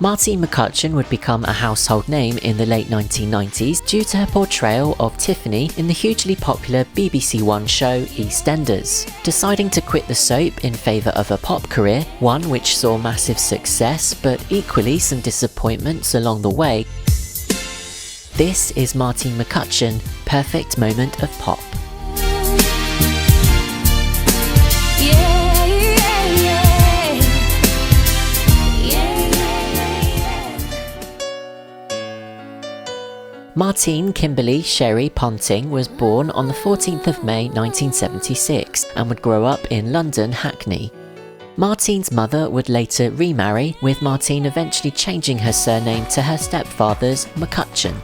Martine McCutcheon would become a household name in the late 1990s due to her portrayal of Tiffany in the hugely popular BBC One show EastEnders. Deciding to quit the soap in favour of a pop career, one which saw massive success but equally some disappointments along the way, this is Martine McCutcheon, Perfect Moment of Pop. Martine Kimberly Sherry Ponting was born on the 14th of May 1976 and would grow up in London, Hackney. Martine's mother would later remarry, with Martine eventually changing her surname to her stepfather's McCutcheon.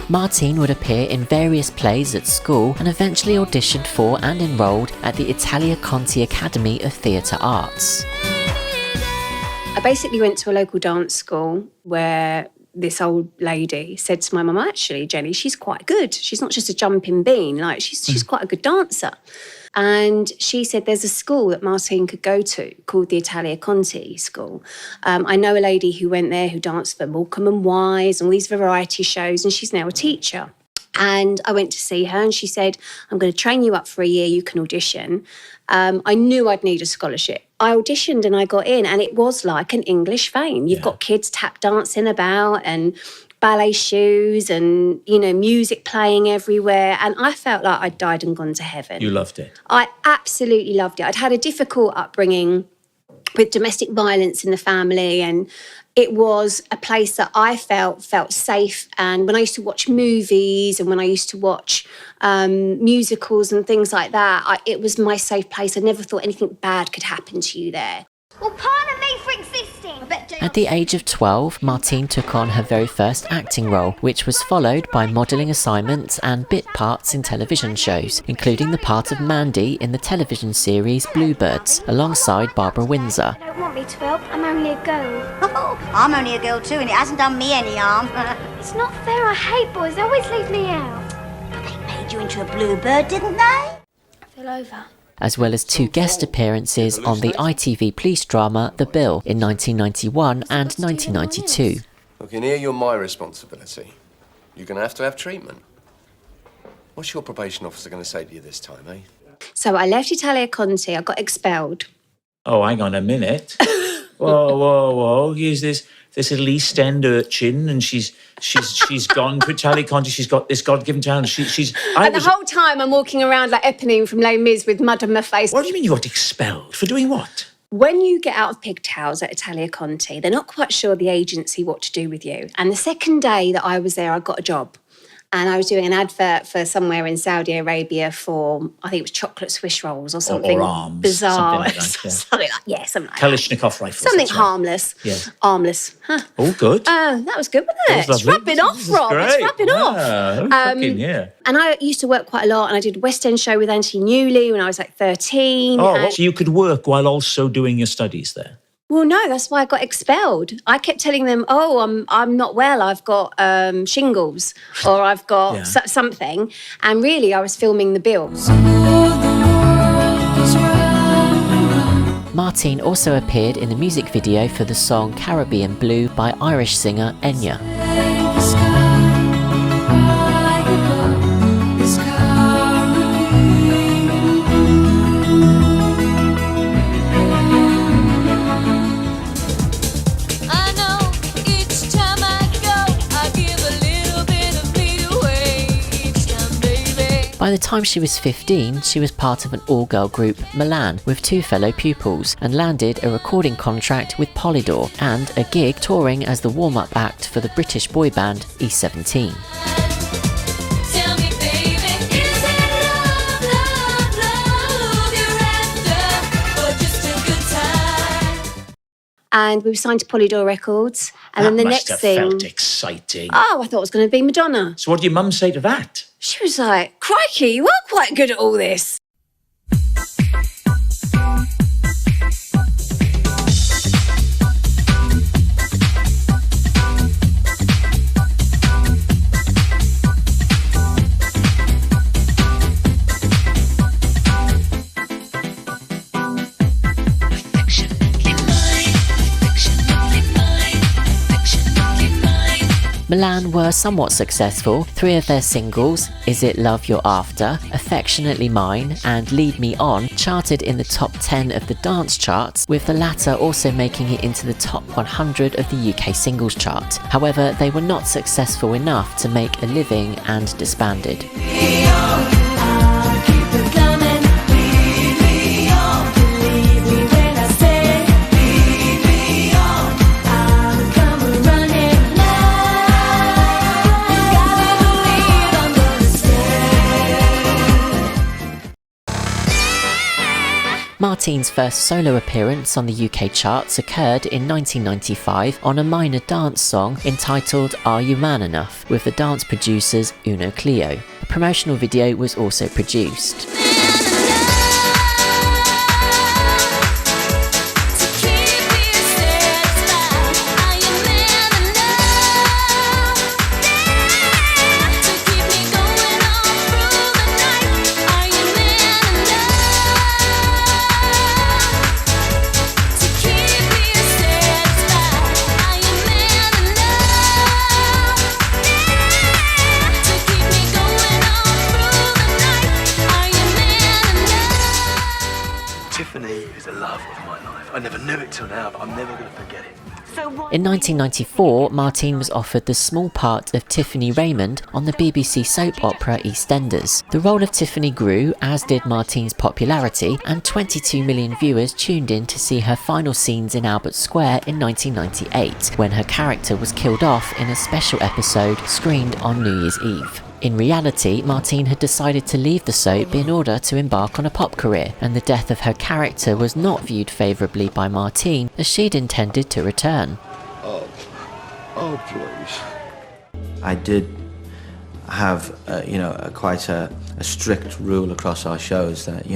Martine would appear in various plays at school and eventually auditioned for and enrolled at the Italia Conti Academy of Theatre Arts. I basically went to a local dance school where this old lady said to my mum, actually, Jenny, she's quite good. She's not just a jumping bean, like she's quite a good dancer. And she said there's a school that Martine could go to called the Italia Conti School. I know a lady who went there who danced for Morecambe and Wise and all these variety shows, and she's now a teacher. And I went to see her and she said, I'm going to train you up for a year, you can audition. I knew I'd need a scholarship. I auditioned and I got in, and it was like an English fame. You've got kids tap dancing about and ballet shoes and, you know, music playing everywhere. And I felt like I'd died and gone to heaven. You loved it? I absolutely loved it. I'd had a difficult upbringing with domestic violence in the family, and it was a place that I felt safe. And when I used to watch movies and when I used to watch musicals and things like that, it was my safe place. I never thought anything bad could happen to you there. Well, pardon me for existing. At the age of 12, Martine took on her very first acting role, which was followed by modelling assignments and bit parts in television shows, including the part of Mandy in the television series Bluebirds, alongside Barbara Windsor. You don't want me to help, I'm only a girl. Oh, I'm only a girl too, and it hasn't done me any harm. It's not fair, I hate boys, they always leave me out. But they made you into a bluebird, didn't they? I fell over. As well as 2 guest appearances on the ITV police drama The Bill in 1991 and 1992. Look, in here, you're my responsibility. You're going to have treatment. What's your probation officer going to say to you this time, eh? So I left Italia Conti, I got expelled. Oh, hang on a minute. Whoa. Here's this little East End urchin, and she's gone to Italia Conti. She's got this God-given talent. The whole time I'm walking around like Eponine from Les Mis with mud on my face. What do you mean you got expelled? For doing what? When you get out of pigtails at Italia Conti, they're not quite sure, the agency, what to do with you. And the second day that I was there, I got a job. And I was doing an advert for somewhere in Saudi Arabia for, I think it was chocolate Swiss rolls or something. Or arms. Bizarre. Something like that, something like Kalashnikov rifles. Something harmless. Yeah. Harmless. Huh. Oh, good. That was good, wasn't it? It's rubbing off, Rob. It's rubbing off. Yeah. And I used to work quite a lot, and I did a West End show with Anthony Newley when I was like 13. So you could work while also doing your studies there? Well, no, that's why I got expelled. I kept telling them, I'm not well, I've got shingles, or I've got something. And really, I was filming The Bill. Martine also appeared in the music video for the song Caribbean Blue by Irish singer Enya. By the time she was 15, she was part of an all-girl group, Milan, with 2 fellow pupils, and landed a recording contract with Polydor and a gig touring as the warm-up act for the British boy band E17. And we were signed to Polydor Records. And then the next thing... That must have felt exciting. Oh, I thought it was going to be Madonna. So what did your mum say to that? She was like, crikey, you are quite good at all this. Affectionately Milan were somewhat successful. 3 of their singles, Is It Love You're After, Affectionately Mine and Lead Me On, charted in the top 10 of the dance charts, with the latter also making it into the top 100 of the UK singles chart. However, they were not successful enough to make a living and disbanded. Martine's first solo appearance on the UK charts occurred in 1995 on a minor dance song entitled Are You Man Enough, with the dance producers Uno Cleo. A promotional video was also produced. Is the love of my life. I never knew it till now, but I'm never going to forget it. In 1994, Martine was offered the small part of Tiffany Raymond on the BBC soap opera EastEnders. The role of Tiffany grew, as did Martine's popularity, and 22 million viewers tuned in to see her final scenes in Albert Square in 1998, when her character was killed off in a special episode screened on New Year's Eve. In reality, Martine had decided to leave the soap in order to embark on a pop career, and the death of her character was not viewed favourably by Martine, as she'd intended to return. Oh, please. I did have, quite a strict rule across our shows that,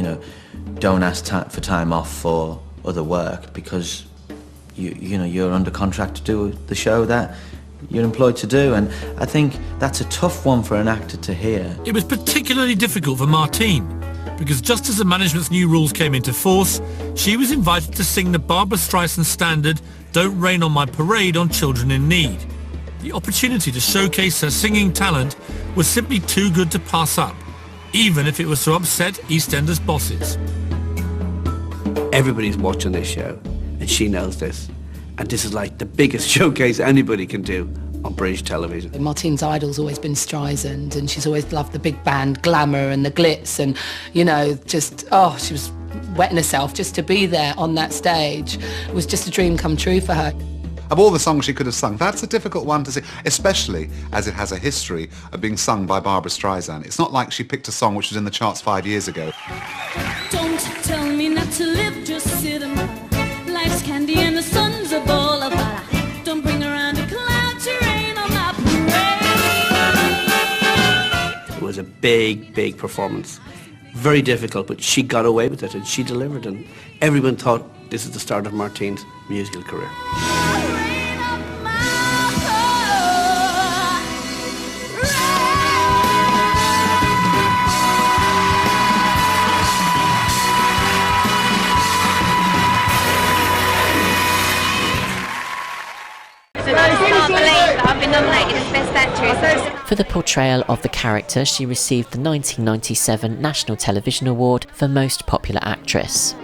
don't ask for time off for other work, because you're under contract to do the show that you're employed to do, and I think that's a tough one for an actor to hear. It was particularly difficult for Martine, because just as the management's new rules came into force, she was invited to sing the Barbra Streisand standard Don't Rain on My Parade on children in need. The opportunity to showcase her singing talent was simply too good to pass up, even if it was to upset EastEnders bosses. Everybody's watching this show, and she knows this. And this is like the biggest showcase anybody can do on British television. Martine's idol's always been Streisand, and she's always loved the big band glamour and the glitz, and, she was wetting herself just to be there on that stage. It was just a dream come true for her. Of all the songs she could have sung, that's a difficult one to sing, especially as it has a history of being sung by Barbra Streisand. It's not like she picked a song which was in the charts 5 years ago. Don't tell me not to live, just sit and life's candy and the sun's a ball of fire. Don't bring around a cloud to rain on my parade. It was a big, big performance. Very difficult, but she got away with it and she delivered, and everyone thought this is the start of Martine's musical career. I've been nominated as Best Actress. For the portrayal of the character, she received the 1997 National Television Award for Most Popular Actress.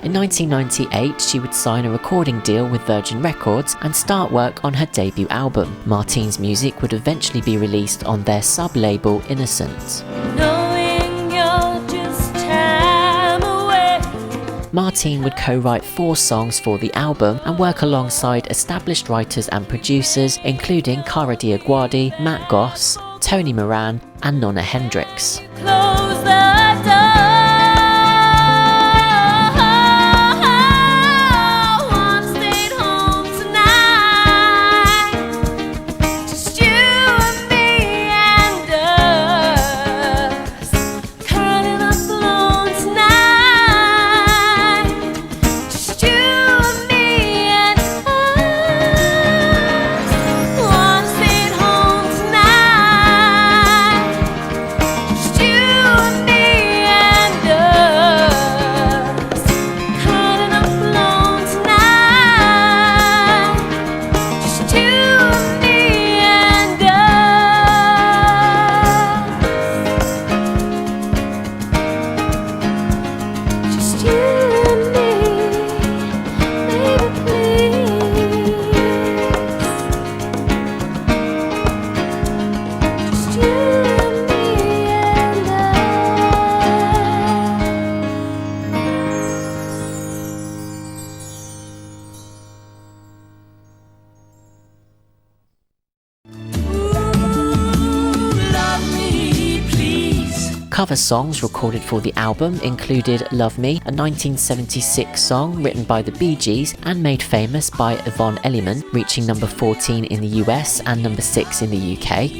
In 1998, she would sign a recording deal with Virgin Records and start work on her debut album. Martine's music would eventually be released on their sub-label Innocent. Martine would co-write 4 songs for the album and work alongside established writers and producers including Cara Diaguardi, Matt Goss, Tony Moran and Nona Hendrix. Cover songs recorded for the album included Love Me, a 1976 song written by the Bee Gees and made famous by Yvonne Elliman, reaching number 14 in the US and number 6 in the UK.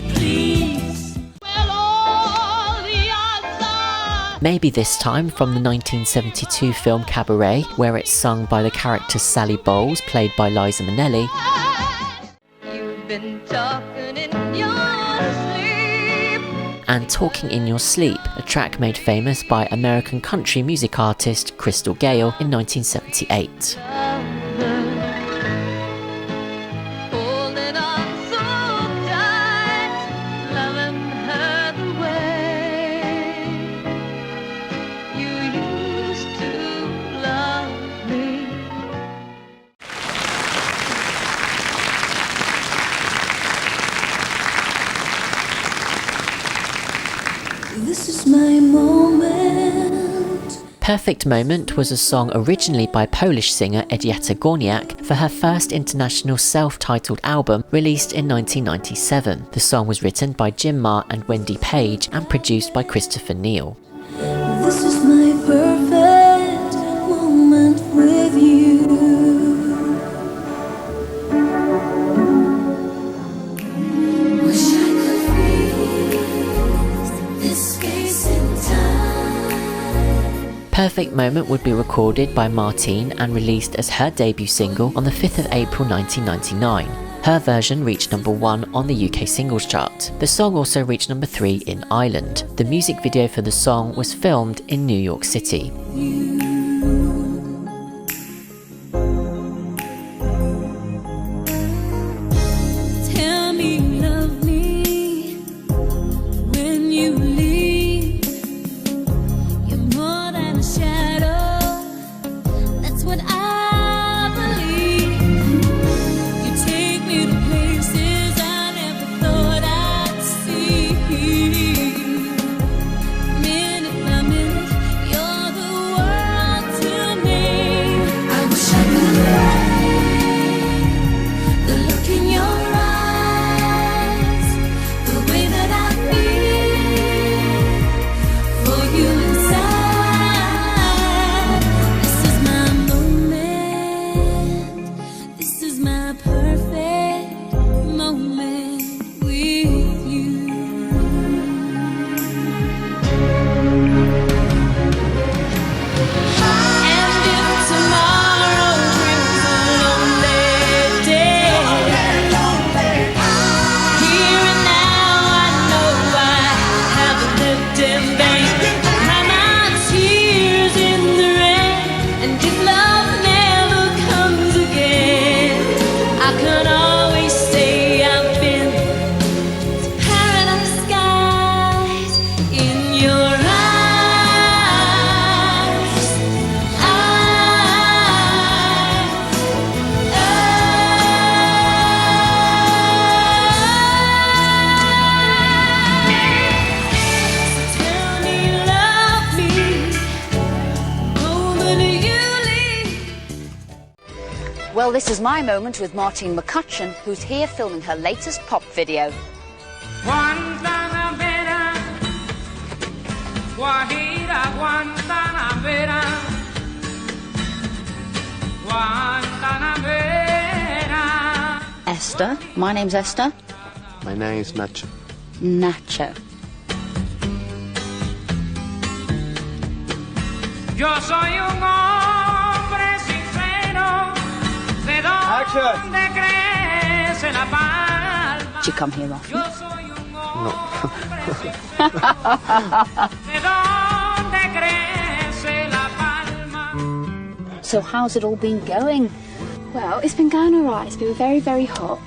Maybe This Time from the 1972 film Cabaret, where it's sung by the character Sally Bowles, played by Liza Minnelli. You've been talking in your sleep. And Talking in Your Sleep, a track made famous by American country music artist Crystal Gayle in 1978. This is my moment. Perfect Moment was a song originally by Polish singer Edyta Górniak for her first international self-titled album released in 1997. The song was written by Jim Marr and Wendy Page and produced by Christopher Neal. This is my perfect moment with you. Wish I could freeze this space and time. Perfect Moment would be recorded by Martine and released as her debut single on the 5th of April 1999. Her version reached number 1 on the UK singles chart. The song also reached number 3 in Ireland. The music video for the song was filmed in New York City. Tell me you love me when you leave. You're more than a shadow. That's what I believe. You take me to places I never thought I'd see. Minute by minute, you're the world to me. I wish I could write the look in your eyes, the way that I feel for you inside. This is my moment. This is my perfect moment with you. And if tomorrow brings a lonely day, here and now I know I haven't lived in vain. Cry my tears in the rain, and if love never comes again, I can always say I've been to paradise skies in your eyes. Tell me you love me the moment you leave. Well, this is my moment with Martine McCutcheon, who's here filming her latest pop video. Guantanamera, Guajira, Guantanamera, Guantanamera. Esther. My name's Esther. My name is Nacho. Nacho. Yo soy un hombre sincero, de donde crece la palma. Do you come here often? Yo soy un hombre de donde crece la palma. So how's it all been going? Well, it's been going all right. It's been very, very hot.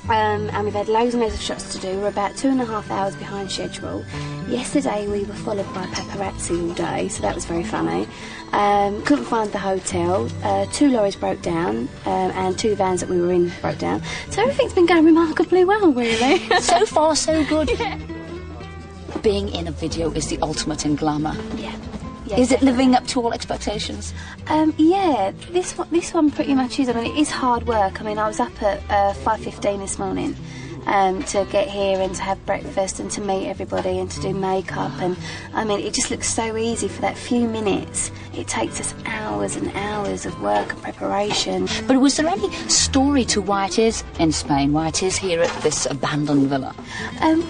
And we've had loads and loads of shots to do. We're about 2.5 hours behind schedule. Yesterday we were followed by paparazzi all day, so that was very funny. Couldn't find the hotel. 2 lorries broke down, and 2 vans that we were in broke down. So everything's been going remarkably well, really. So far, so good. Yeah. Being in a video is the ultimate in glamour. Yeah. Is it living up to all expectations? Yeah, this one pretty much is. I mean, it is hard work. I mean, I was up at 5:15 this morning, to get here and to have breakfast and to meet everybody and to do makeup. And I mean, it just looks so easy for that few minutes. It takes us hours and hours of work and preparation. But was there any story to why it is in Spain, why it is here at this abandoned villa?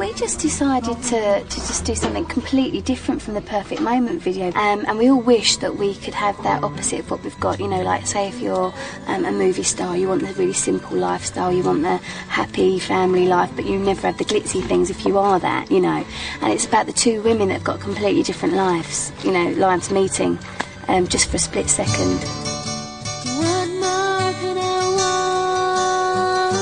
We just decided to just do something completely different from the Perfect Moment video. And we all wish that we could have that opposite of what we've got. You know, like say if you're a movie star, you want the really simple lifestyle, you want the happy family life, but you never have the glitzy things if you are that, you know. And it's about the two women that have got completely different lives, you know, lives meeting just for a split second. What more could I want?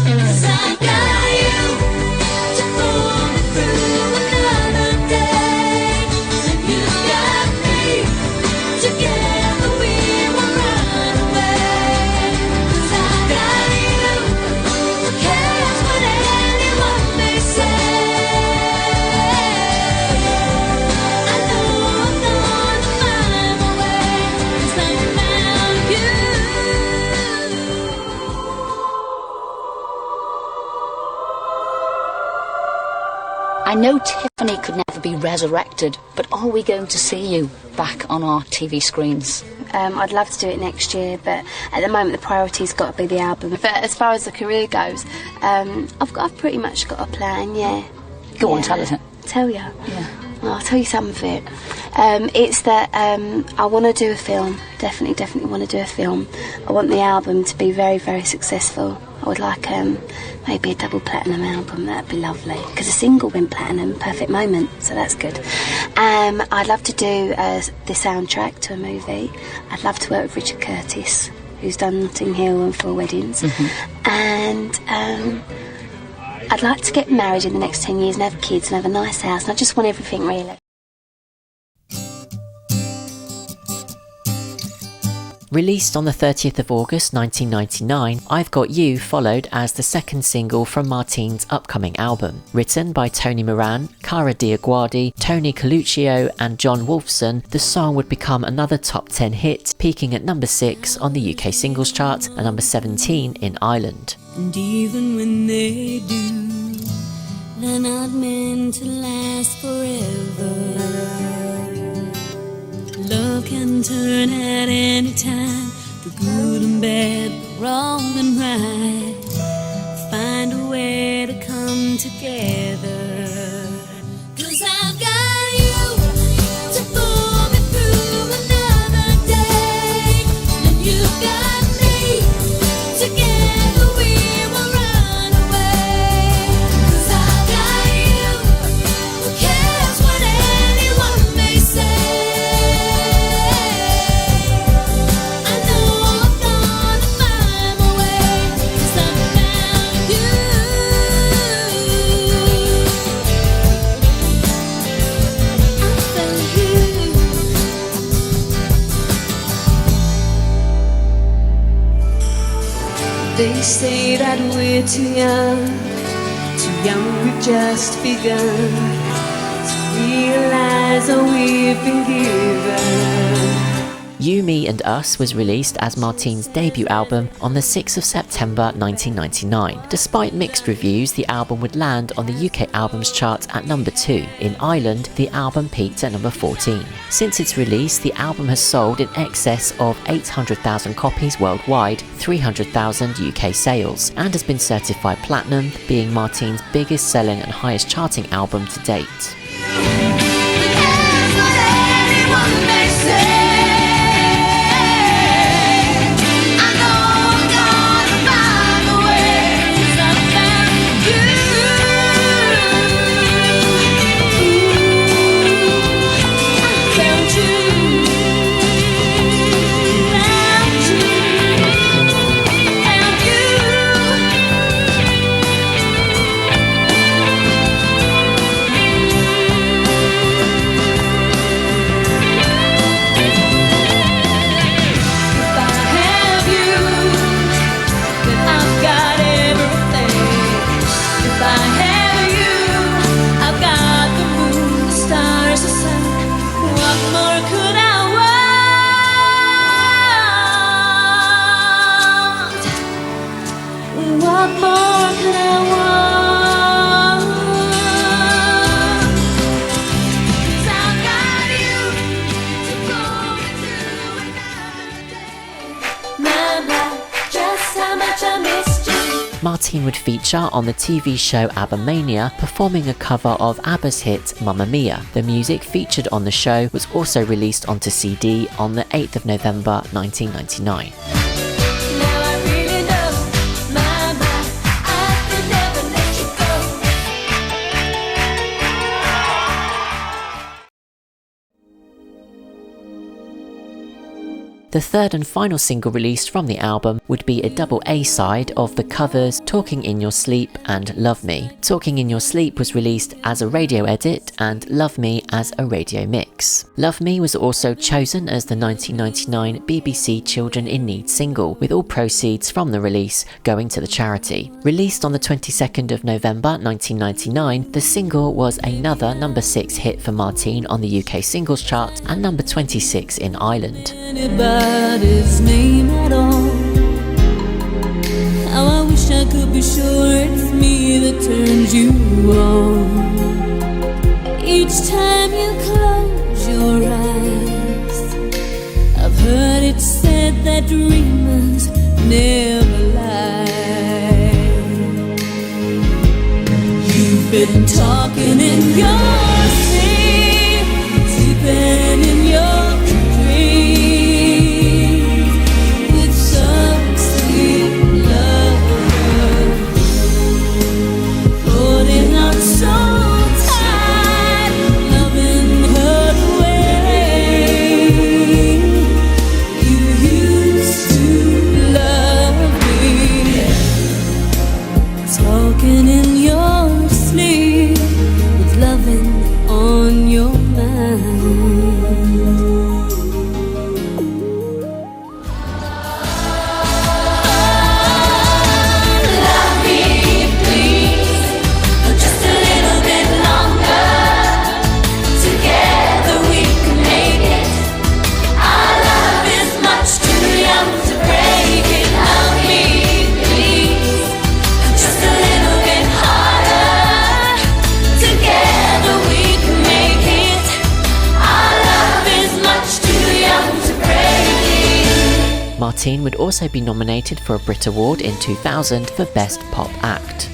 'Cause I got you to pull me through another day, and you got me. Together we will run away. 'Cause I got you. Who cares what anyone may say? I know Tiffany could never be resurrected, but are we going to see you back on our TV screens? I'd love to do it next year, but at the moment the priority's got to be the album. But as far as the career goes, I've pretty much got a plan, yeah. Go on, tell us it. Tell you? Yeah. Well, I'll tell you some of it. It's that I want to do a film. Definitely want to do a film. I want the album to be very, very successful. I would like maybe a double platinum album. That'd be lovely. Because a single went platinum, Perfect Moment, so that's good. I'd love to do the soundtrack to a movie. I'd love to work with Richard Curtis, who's done Notting Hill and 4 Weddings. And I'd like to get married in the next 10 years and have kids and have a nice house. And I just want everything, really. Released on the 30th of August 1999, I've Got You followed as the second single from Martine's upcoming album. Written by Tony Moran, Cara Diaguardi, Tony Coluccio and John Wolfson, the song would become another top 10 hit, peaking at number 6 on the UK singles chart and number 17 in Ireland. And even when they do, they're not meant to last forever. Love can turn at any time, the good and bad, the wrong and right. Find a way to come together. 'Cause I've got you to pull me through another day, and you've got me. Together we will run away. 'Cause I've got you. Who cares what anyone may say? They say that we're too young we've just begun to realize that we've been given. You, Me and Us was released as Martine's debut album on the 6th of September 1999. Despite mixed reviews, the album would land on the UK albums chart at number 2. In Ireland, the album peaked at number 14. Since its release, the album has sold in excess of 800,000 copies worldwide, 300,000 UK sales, and has been certified platinum, being Martine's biggest selling and highest charting album to date. What more could I want? 'Cause I've got you to go through another day. Mama, just how much I missed you. Martine would feature on the TV show ABBA Mania, performing a cover of ABBA's hit Mamma Mia. The music featured on the show was also released onto CD on the 8th of November 1999. The third and final single released from the album would be a double A-side of the covers Talking in Your Sleep and Love Me. Talking in Your Sleep was released as a radio edit and Love Me as a radio mix. Love Me was also chosen as the 1999 BBC Children in Need single, with all proceeds from the release going to the charity. Released on the 22nd of November 1999, the single was another number 6 hit for Martine on the UK singles chart and number 26 in Ireland. Anybody's name at all. How I wish I could be sure it's me that turns you on. Each time you close your eyes, I've heard it said that dreamers never lie. You've been talking in your sleep, sleeping in your Martine would also be nominated for a Brit Award in 2000 for Best Pop Act.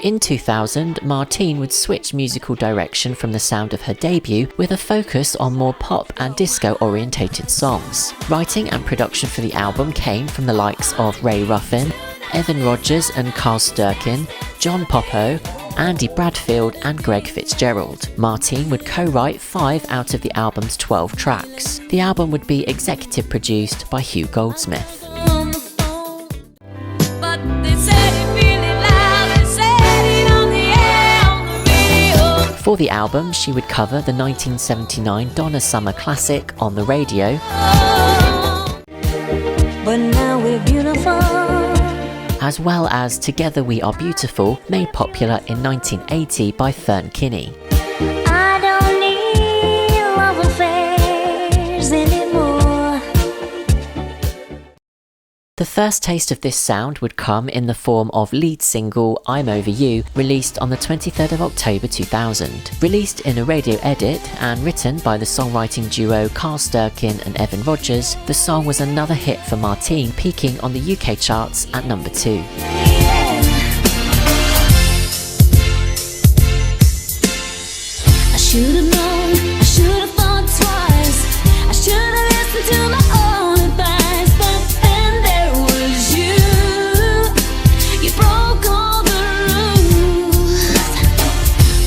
In 2000, Martine would switch musical direction from the sound of her debut with a focus on more pop and disco-orientated songs. Writing and production for the album came from the likes of Ray Ruffin, Evan Rogers and Carl Sturkin, John Poppo, Andy Bradfield and Greg Fitzgerald. Martine would co-write 5 out of the album's 12 tracks. The album would be executive produced by Hugh Goldsmith. For the album, she would cover the 1979 Donna Summer classic On the Radio, But now we're beautiful. as well as Together We Are Beautiful, made popular in 1980 by Fern Kinney. I don't need love affairs anymore. The first taste of this sound would come in the form of lead single I'm Over You, released on the 23rd of October 2000. Released in a radio edit and written by the songwriting duo Carl Sturkin and Evan Rogers, the song was another hit for Martine, peaking on the UK charts at number 2. I should have known, I should have thought twice. I should have listened to my own advice. But then there was you. You broke all the rules,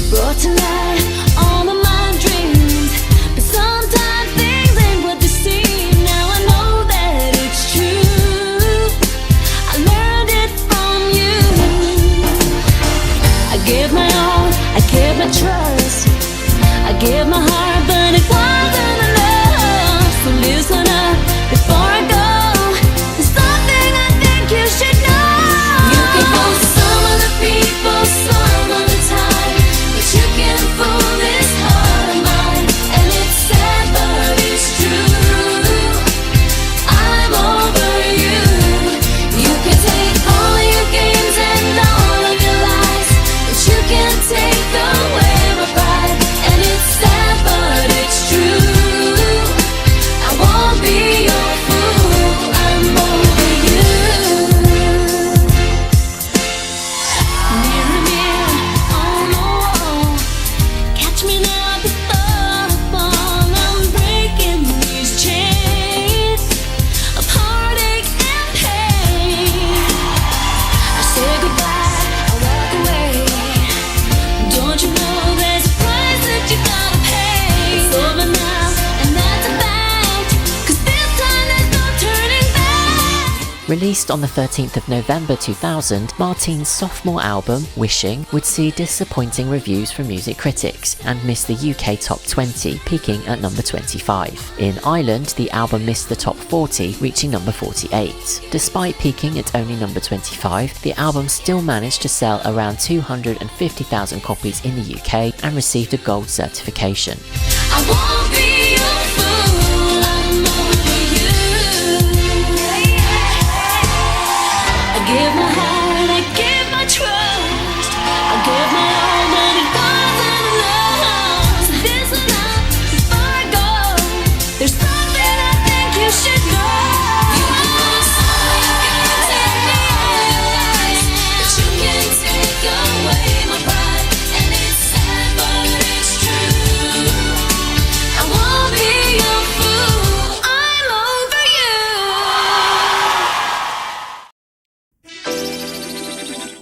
brought to light all of my dreams. But sometimes things ain't what they seem. Now I know that it's true. I learned it from you. I gave my all, I gave my trust, I gave my heart, but it wasn't enough. So listen up before I go. There's something I think you should know. You can fool some of the people, some of the time, but you can fool this heart of mine. And it's sad, but it's true. I'm over you. You can take all of your games and all of your lies, but you can't take away my pride. And it's sad, but it's true. I won't be your fool. I'm over you. Mirror, mirror on the wall, catch me now before I fall. I'm breaking these chains of heartache and pain. I say goodbye, I walk away. Don't you know there's a price that you gotta pay? It's over now, and that's a fact. 'Cause this time there's no turning back. Released on the 13th of November 2000, Martine's sophomore album, Wishing, would see disappointing reviews from music critics and miss the UK top 20, peaking at number 25. In Ireland, the album missed the top 40, reaching number 48. Despite peaking at only number 25, the album still managed to sell around 250,000 copies in the UK and received a gold certification. I won't be your fool. I'm over you. I give my heart, I give my trust, I give my all, but it wasn't enough. So listen up before I go. There's something I think you should know. You can fool some of your games and all your lies, but you can't take away my pride. And it's sad, but it's true. I won't be your fool. I'm over you.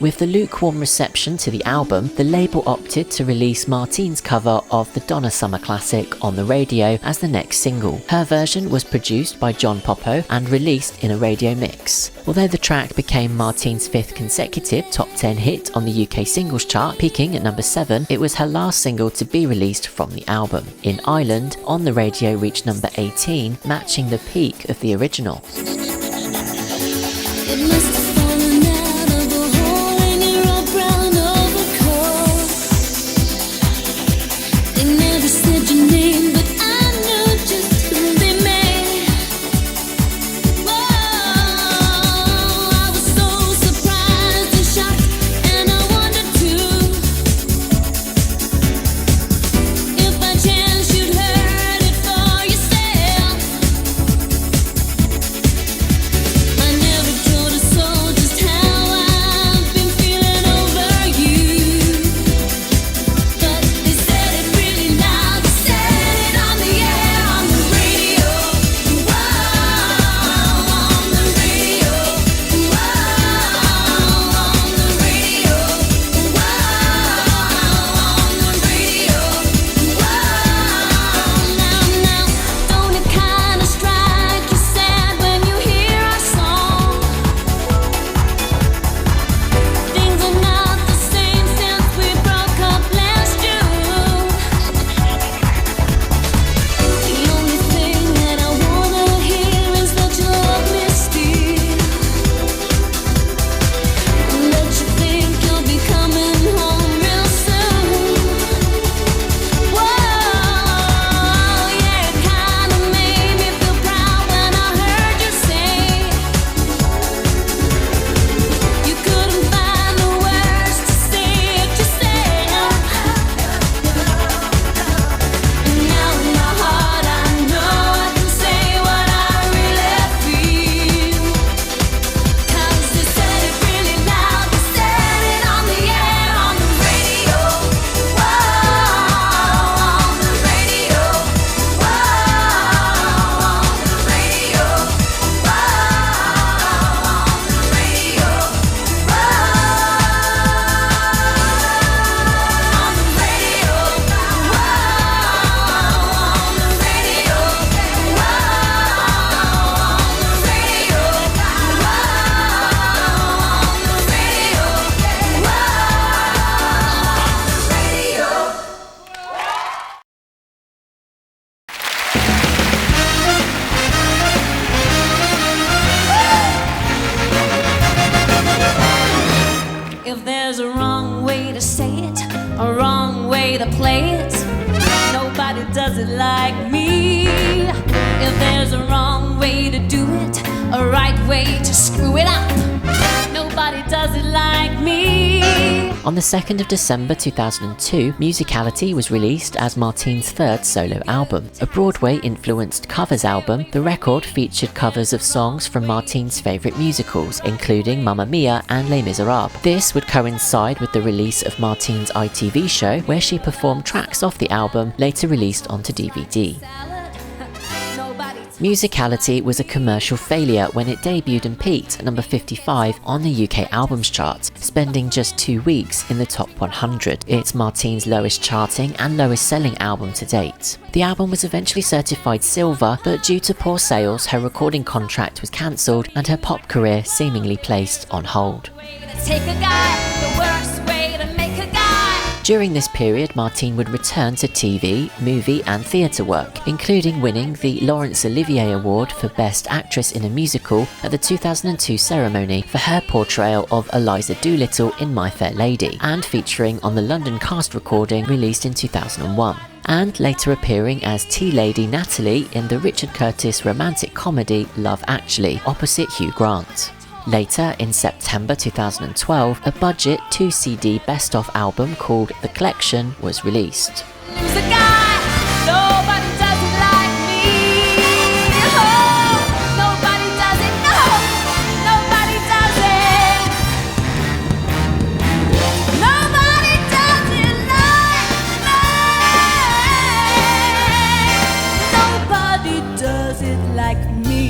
With the lukewarm reception to the album, the label opted to release Martine's cover of the Donna Summer classic On the Radio as the next single. Her version was produced by John Poppo and released in a radio mix. Although the track became Martine's 5th consecutive top 10 hit on the UK singles chart, peaking at number 7, it was her last single to be released from the album. In Ireland, On the Radio reached number 18, matching the peak of the original. It must have fallen out of a hole in your old brown overcoat. They never said your name, but I knew just who they made. Whoa, I was so surprised and shocked, and I wondered too if by chance you'd heard it for yourself. I never told a soul to play it. Nobody does it like me. If there's a wrong way to do it, a right way to screw it up, nobody does it like me. On the 2nd of December 2002, Musicality was released as Martine's third solo album. A Broadway-influenced covers album, the record featured covers of songs from Martine's favourite musicals, including Mamma Mia and Les Miserables. This would coincide with the release of Martine's ITV show, where she performed tracks off the album, later released onto DVD. Musicality was a commercial failure when it debuted and peaked at number 55 on the UK albums chart, spending just 2 weeks in the top 100. It's Martine's lowest charting and lowest selling album to date. The album was eventually certified silver, but due to poor sales, her recording contract was cancelled and her pop career seemingly placed on hold. Take a guy, the worst way to make a guy. During this period, Martine would return to TV, movie and theatre work, including winning the Laurence Olivier Award for Best Actress in a Musical at the 2002 ceremony for her portrayal of Eliza Doolittle in My Fair Lady, and featuring on the London cast recording released in 2001. And later appearing as tea lady Natalie in the Richard Curtis romantic comedy Love Actually, opposite Hugh Grant. Later, in September 2012, a budget 2-CD best-of album called The Collection was released. Lose a guy, nobody does it like me. Oh, nobody does it, no, nobody does it. Nobody does it like me. Nobody does it like me.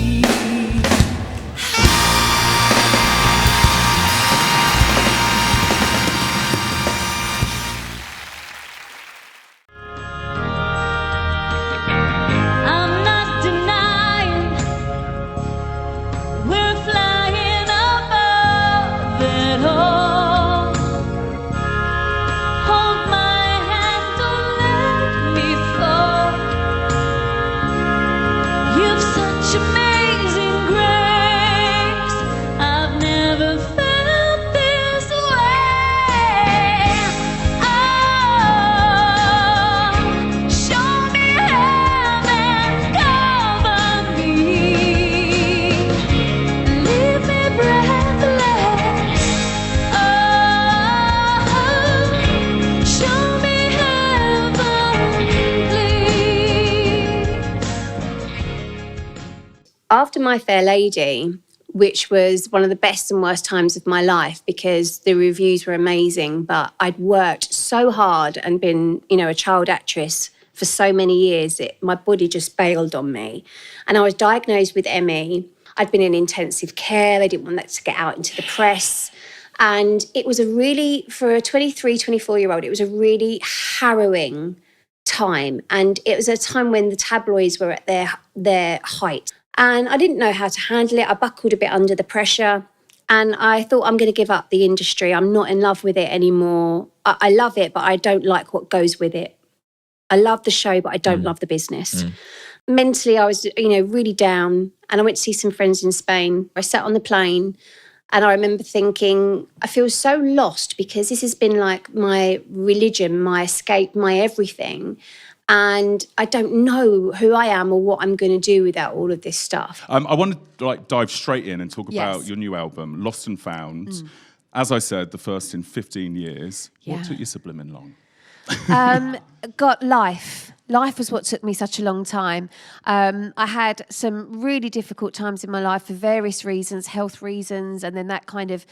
After My Fair Lady, which was one of the best and worst times of my life because the reviews were amazing, but I'd worked so hard and been, a child actress for so many years that my body just bailed on me. And I was diagnosed with ME. I'd been in intensive care. They didn't want that to get out into the press. And it was for a 23, 24-year-old, it was a really harrowing time. And it was a time when the tabloids were at their height. And I didn't know how to handle it. I buckled a bit under the pressure. And I thought, I'm going to give up the industry. I'm not in love with it anymore. I love it, but I don't like what goes with it. I love the show, but I don't love the business. Mentally, I was, really down. And I went to see some friends in Spain. I sat on the plane and I remember thinking, I feel so lost because this has been like my religion, my escape, my everything. And I don't know who I am or what I'm going to do without all of this stuff. I want to dive straight in and talk about your new album, Lost and Found. As I said, the first in 15 years. Yeah. What took you so blimmin' long? Got life. Life was what took me such a long time. I had some really difficult times in my life for various reasons, health reasons, and then that kind of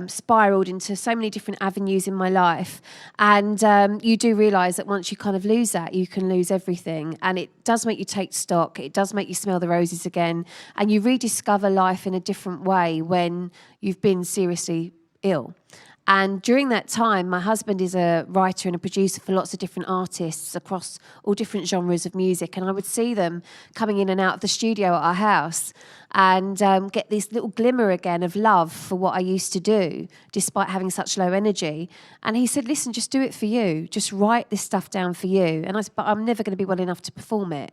spiraled into so many different avenues in my life. And you do realise that once you kind of lose that, you can lose everything. And it does make you take stock. It does make you smell the roses again. And you rediscover life in a different way when you've been seriously ill. And during that time, my husband is a writer and a producer for lots of different artists across all different genres of music. And I would see them coming in and out of the studio at our house and get this little glimmer again of love for what I used to do, despite having such low energy. And he said, listen, just do it for you. Just write this stuff down for you. And I said, but I'm never going to be well enough to perform it.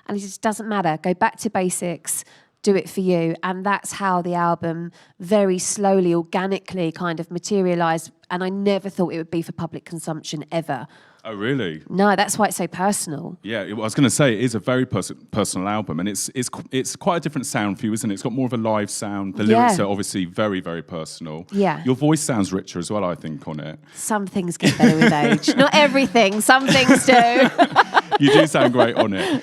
And he said, it doesn't matter. Go back to basics. Do it for you. And that's how the album very slowly, organically kind of materialised. And I never thought it would be for public consumption, ever. Oh, really? No, that's why it's so personal. Yeah, I was going to say, it is a very personal album, and it's quite a different sound for you, isn't it? It's got more of a live sound. The lyrics are obviously very, very personal. Yeah. Your voice sounds richer as well, I think, on it. Some things get better with age. Not everything, some things do. You do sound great on it.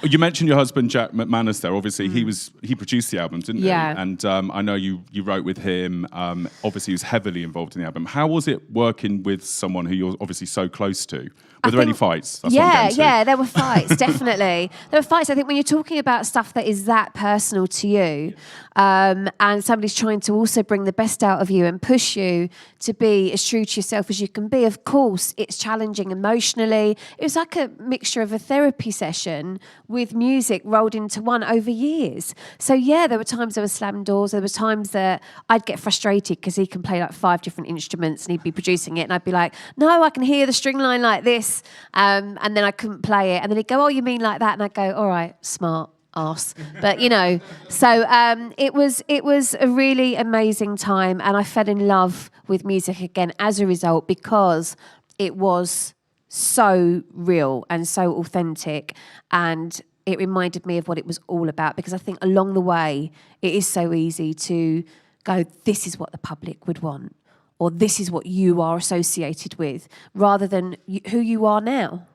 You mentioned your husband, Jack McManus, there. Obviously, he produced the album, didn't he? And I know you wrote with him. Obviously, he was heavily involved in the album. How was it working with someone who you're obviously so close to? Were there any fights? That's what I'm getting to. Yeah, there were fights, definitely. There were fights. I think when you're talking about stuff that is that personal to you, and somebody's trying to also bring the best out of you and push you to be as true to yourself as you can be, of course, it's challenging emotionally. It was like a mixture of a therapy session with music rolled into one over years. So yeah, there were times there were slammed doors. There were times that I'd get frustrated because he can play like 5 different instruments and he'd be producing it, and I'd be like, no, I can hear the string line like this. And then I couldn't play it. And then he'd go, oh, you mean like that? And I'd go, all right, smart arse. But, so it was a really amazing time. And I fell in love with music again as a result, because it was so real and so authentic. And it reminded me of what it was all about, because I think along the way, it is so easy to go, this is what the public would want, or this is what you are associated with, rather than who you are now.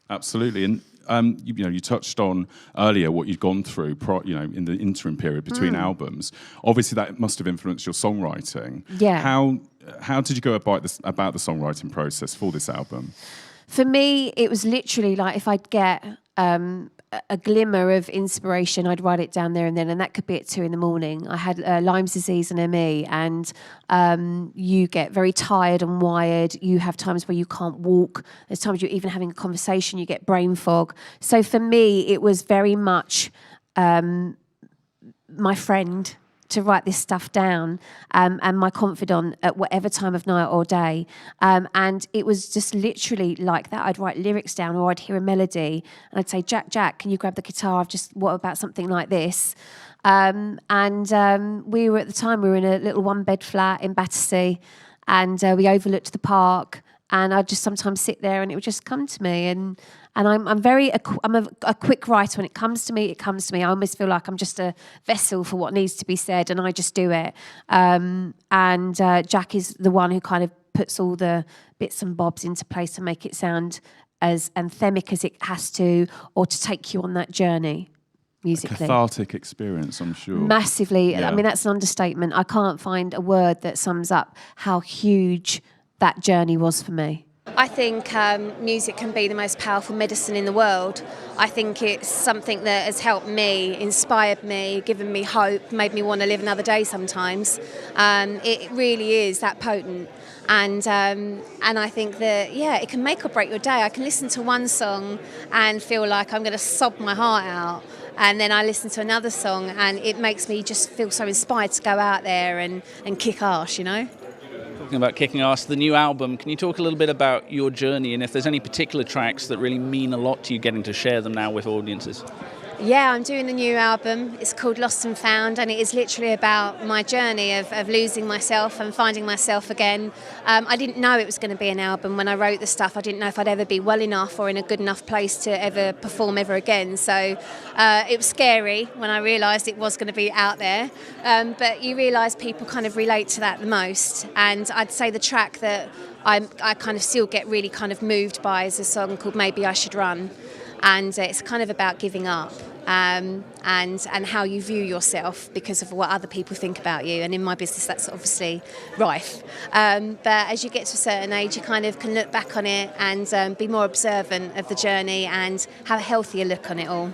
Absolutely. And you touched on earlier what you'd gone through, in the interim period between albums. Obviously, that must have influenced your songwriting. Yeah. How did you go about the songwriting process for this album? For me, it was literally like if I'd get a glimmer of inspiration, I'd write it down there and then, and that could be at 2 a.m. I had Lyme's disease and ME, and you get very tired and wired. You have times where you can't walk. There's times you're even having a conversation, you get brain fog. So for me, it was very much my friend to write this stuff down, and my confidant at whatever time of night or day. And it was just literally like that. I'd write lyrics down, or I'd hear a melody and I'd say, Jack, can you grab the guitar? What about something like this? We were at the time, we were in a little 1-bed flat in Battersea, and we overlooked the park. And I'd just sometimes sit there and it would just come to me. And I'm a quick writer. When it comes to me, it comes to me. I almost feel like I'm just a vessel for what needs to be said, and I just do it. Jack is the one who kind of puts all the bits and bobs into place to make it sound as anthemic as it has to, or to take you on that journey musically. A cathartic experience, I'm sure. Massively. Yeah. I mean, that's an understatement. I can't find a word that sums up how huge that journey was for me. I think music can be the most powerful medicine in the world. I think it's something that has helped me, inspired me, given me hope, made me want to live another day sometimes. It really is that potent. And I think that, it can make or break your day. I can listen to one song and feel like I'm going to sob my heart out. And then I listen to another song and it makes me just feel so inspired to go out there and kick arse, Talking about kicking ass, the new album, can you talk a little bit about your journey and if there's any particular tracks that really mean a lot to you getting to share them now with audiences? Yeah, I'm doing a new album. It's called Lost and Found, and it is literally about my journey of losing myself and finding myself again. I didn't know it was going to be an album when I wrote the stuff. I didn't know if I'd ever be well enough or in a good enough place to ever perform ever again. So it was scary when I realised it was going to be out there. But you realise people kind of relate to that the most. And I'd say the track that I kind of still get really kind of moved by is a song called Maybe I Should Run. And it's kind of about giving up and how you view yourself because of what other people think about you. And in my business, that's obviously rife. But as you get to a certain age, you kind of can look back on it and be more observant of the journey and have a healthier look on it all.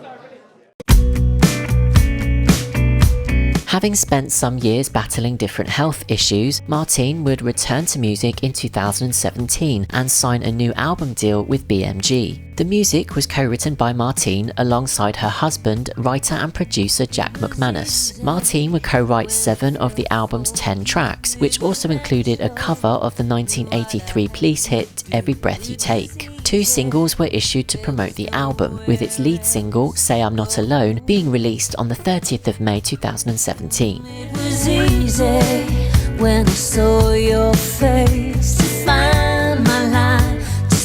Having spent some years battling different health issues, Martine would return to music in 2017 and sign a new album deal with BMG. The music was co-written by Martine alongside her husband, writer and producer Jack McManus. Martine would co-write 7 of the album's 10 tracks, which also included a cover of the 1983 Police hit Every Breath You Take. 2 singles were issued to promote the album, with its lead single, Say I'm Not Alone, being released on the 30th of May 2017. It was easy when I saw your face to find my life, to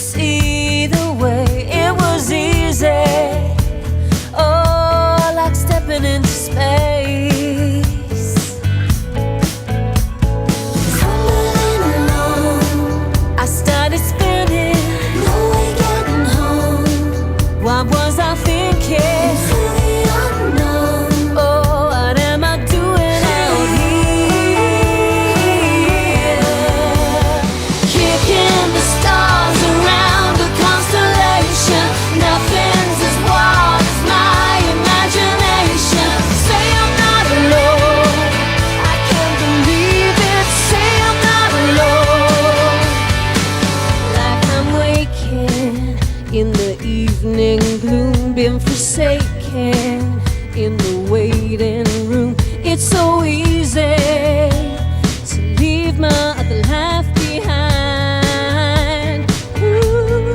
What was I thinking? Into the unknown. Oh, what am I doing out here? Kicking the stars around a constellation. Nothing's as wild as my imagination. Say I'm not alone. I can't believe it. Say I'm not alone. Like I'm waking in the evening gloom, been forsaken in the waiting room. It's so easy to leave my other life behind. Ooh,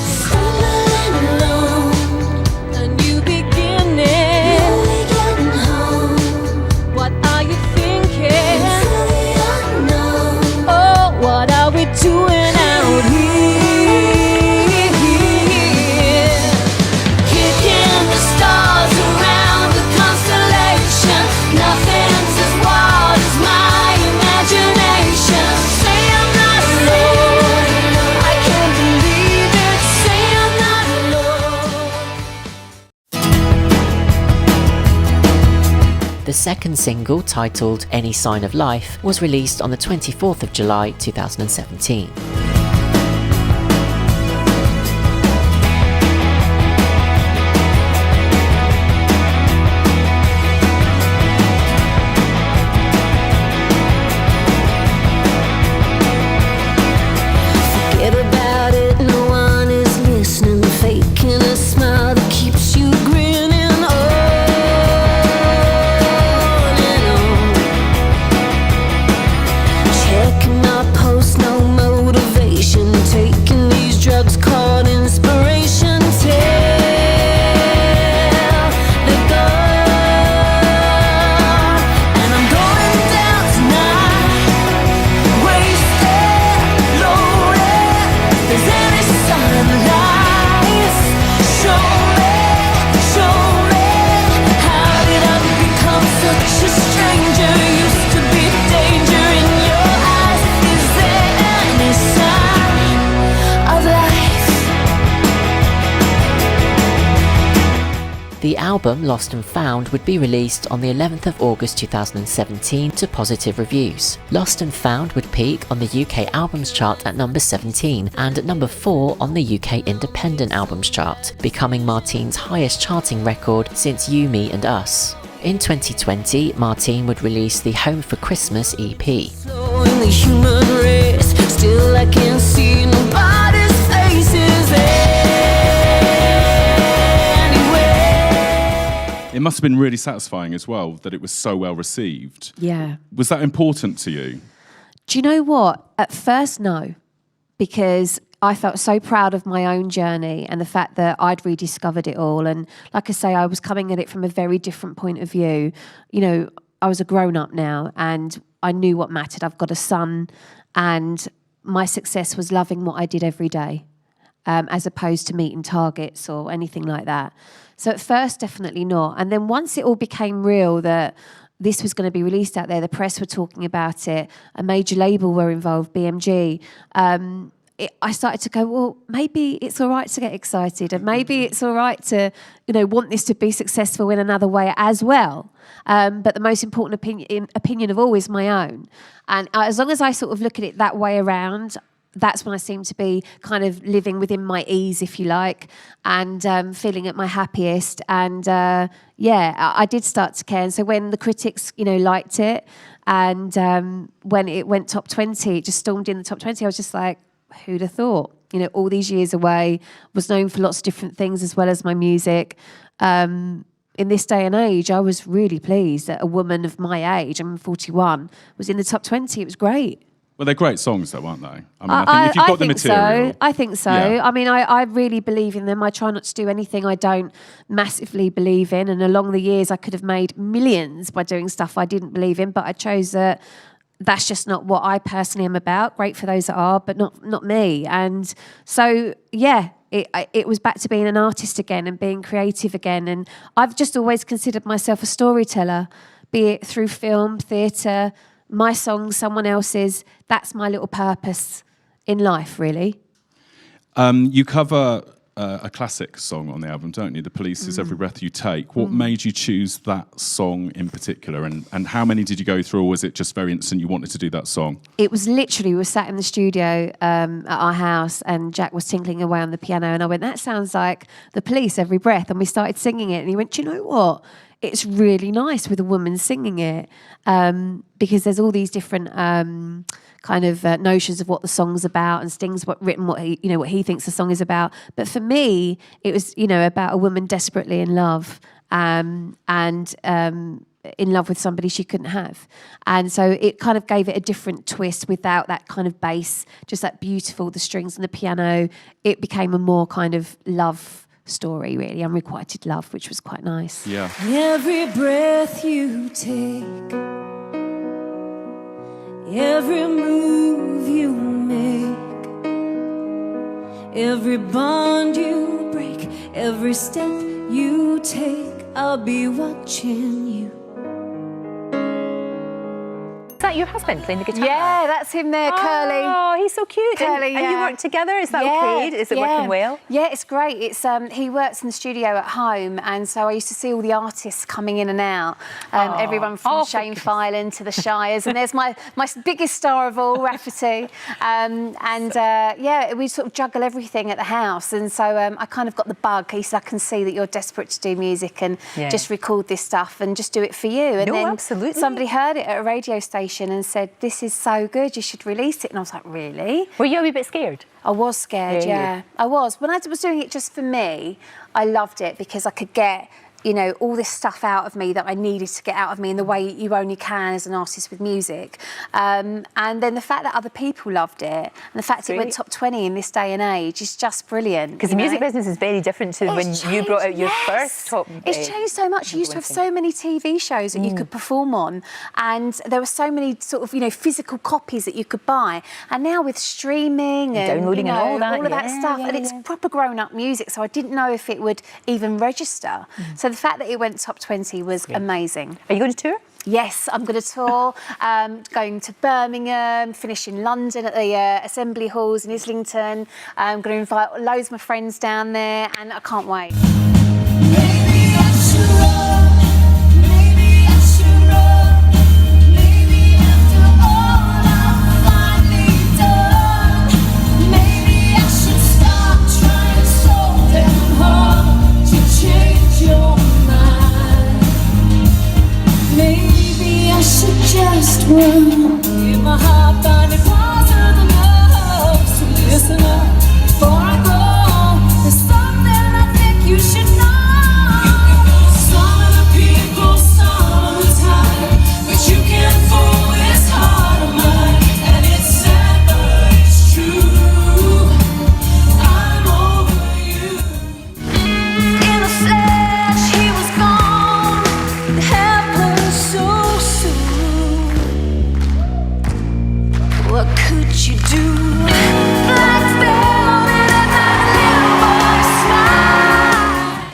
stumbling alone, a new beginning. Really getting home. What are you thinking? Into the unknown. Oh, what are we doing out here? Kicking the stars around the constellation. Nothing's as wild as my imagination. Say I'm not alone. I can't believe it. Say I'm not alone. The second single, titled Any Sign of Life, was released on the 24th of July 2017. Forget about it, no one is listening. Faking a smile that keeps you grinning on and on. Checking my post, no motivation. Taking these drugs called inspiration. Till they're gone. And I'm going down tonight. Wasted, loaded. If there's any sign of life, show me. How did I become such a stranger? Used to be danger in your eyes. Is there any sign of life? The album Lost and Found would be released on the 11th of August 2017 to positive reviews. Lost and Found would peak on the UK Albums Chart at number 17 and at number 4 on the UK Independent Albums Chart, becoming Martine's highest charting record since You, Me and Us. In 2020, Martine would release the Home for Christmas EP. Slow in the human race, still I can't see nobody's faces anywhere. It must have been really satisfying as well that it was so well received. Yeah. Was that important to you? Do you know what? At first, no, because I felt so proud of my own journey and the fact that I'd rediscovered it all. And like I say, I was coming at it from a very different point of view. You know, I was a grown-up now and I knew what mattered. I've got a son and my success was loving what I did every day, as opposed to meeting targets or anything like that. So at first, definitely not. And then once it all became real that this was going to be released out there, the press were talking about it, a major label were involved, BMG, I started to go, well, maybe it's all right to get excited and maybe it's all right to, you know, want this to be successful in another way as well. But the most important opinion of all is my own. And as long as I sort of look at it that way around, that's when I seem to be kind of living within my ease, if you like, and feeling at my happiest. And I did start to care. And so when the critics, you know, liked it and when it went top 20, it just stormed in the top 20, I was just like, who'd have thought? You know, all these years away, was known for lots of different things as well as my music. In this day and age, I was really pleased that a woman of my age, I'm 41, was in the top 20. It was great. Well, they're great songs, though, aren't they? I mean, I think if you've got the material... I think so. Yeah. I mean, I really believe in them. I try not to do anything I don't massively believe in. And along the years, I could have made millions by doing stuff I didn't believe in, but I chose that that's just not what I personally am about. Great for those that are, but not me. And so, yeah, it was back to being an artist again and being creative again. And I've just always considered myself a storyteller, be it through film, theatre, my songs, someone else's. That's my little purpose in life, really. You cover a classic song on the album, don't you? The Police's Every Breath You Take. What made you choose that song in particular? And how many did you go through, or was it just very instant you wanted to do that song? It was literally, we were sat in the studio at our house and Jack was tinkling away on the piano and I went, that sounds like The Police, Every Breath. And we started singing it and he went, do you know what? It's really nice with a woman singing it because there's all these different kind of notions of what the song's about, and Sting's written what he thinks the song is about. But for me, it was about a woman desperately in love and in love with somebody she couldn't have. And so it kind of gave it a different twist without that kind of bass, just that beautiful, the strings and the piano. It became a more kind of love story, really, unrequited love, which was quite nice. Yeah. Every breath you take, every move you make, every bond you break, every step you take, I'll be watching you. Is that your husband playing the guitar? Yeah, that's him there, Curly. Oh, he's so cute. Curly, and you work together? Is that okay? Is it working well? Yeah, it's great. It's he works in the studio at home, and so I used to see all the artists coming in and out. Everyone from Shane Filan to the Shires, and there's my biggest star of all, Rafferty. We sort of juggle everything at the house, and so I kind of got the bug. He said, I can see that you're desperate to do music and just record this stuff and just do it for you. And then absolutely. Somebody heard it at a radio station and said, this is so good, you should release it. And I was like, really? Were you a wee bit scared? I was scared, yeah. I was. When I was doing it just for me, I loved it because I could get all this stuff out of me that I needed to get out of me in the way you only can as an artist with music. And then the fact that other people loved it and the fact it went top 20 in this day and age is just brilliant. Because the music business is very different to when you brought out your first top... It's changed so much. You used to have so many TV shows that you could perform on, and there were so many sort of, physical copies that you could buy. And now with streaming and downloading and all that stuff, and it's proper grown-up music, so I didn't know if it would even register. So the fact that it went top 20 was amazing. Are you going to tour? Yes, I'm going to tour, going to Birmingham, finish in London at the Assembly Halls in Islington. I'm going to invite loads of my friends down there, and I can't wait. Just run. Give my heart find it closer than love. So listen up before I go. There's something I think you should know. Some of the people, some of the time, but you can't fool this heart of mine. And it's sad, but it's true. I'm over you. In the flesh, he was gone. It happened so soon. What could you do?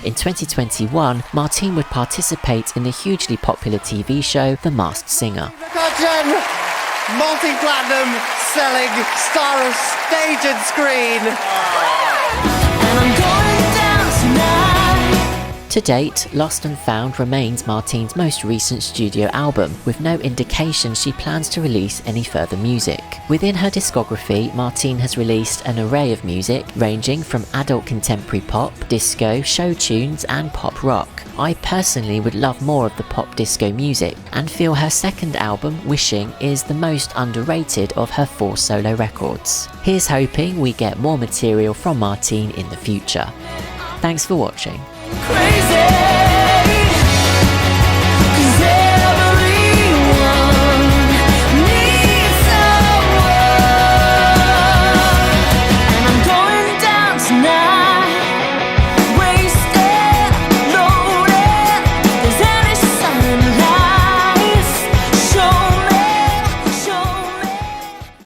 In 2021, Martine would participate in the hugely popular TV show The Masked Singer. McCutcheon, multi-platinum selling star of stage and screen. And I'm going down tonight. To date, Lost and Found remains Martine's most recent studio album, with no indication she plans to release any further music. Within her discography, Martine has released an array of music, ranging from adult contemporary pop, disco, show tunes and pop rock. I personally would love more of the pop disco music, and feel her second album, Wishing, is the most underrated of her 4 solo records. Here's hoping we get more material from Martine in the future. Thanks for watching. Crazy.